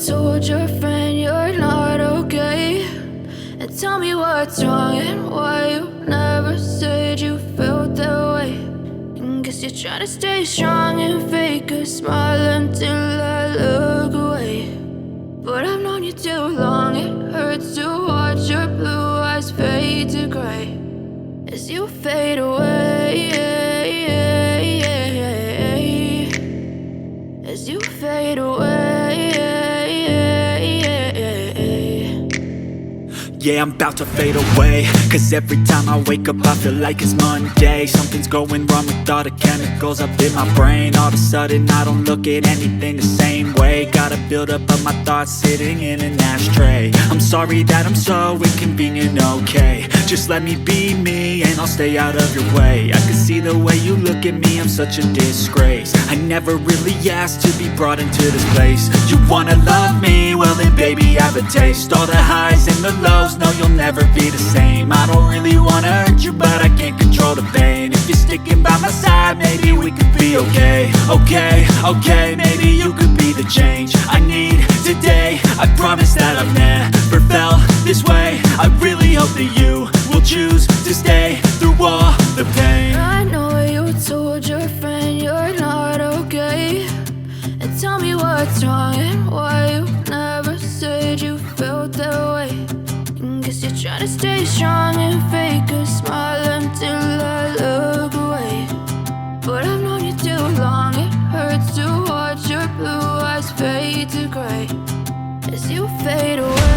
told your friend you're not okay, and tell me what's wrong and why you never said you felt that way. And guess you're trying to stay strong and fake a smile until I look away. But I've known you too long, it hurts to watch your blue eyes fade to gray as you fade away, as you fade away. Yeah, I'm about to fade away, cause every time I wake up I feel like it's Monday. Something's going wrong with all the chemicals up in my brain. All of a sudden I don't look at anything the same way. Gotta build up of my thoughts sitting in an ashtray. I'm sorry that I'm so inconvenient, okay. Just let me be me and I'll stay out of your way. I can see the way you look at me, I'm such a disgrace. I never really asked to be brought into this place. You wanna love me? Well then baby have a taste. All the highs and the lows, no you'll never be the same. I don't really wanna hurt you but I can't control the pain. If you're sticking by my side maybe we could be okay. Okay, maybe you could be the change I need today. I promise that I've never felt this way. I really hope that you will choose to stay through all the pain. I know you told your friend you're not okay, and tell me what's wrong and why you never said you felt that way. And guess you're trying to stay strong and fake a smile until I look away. But I've known you too long, it hurts to watch your blue eyes fade to gray as you fade away.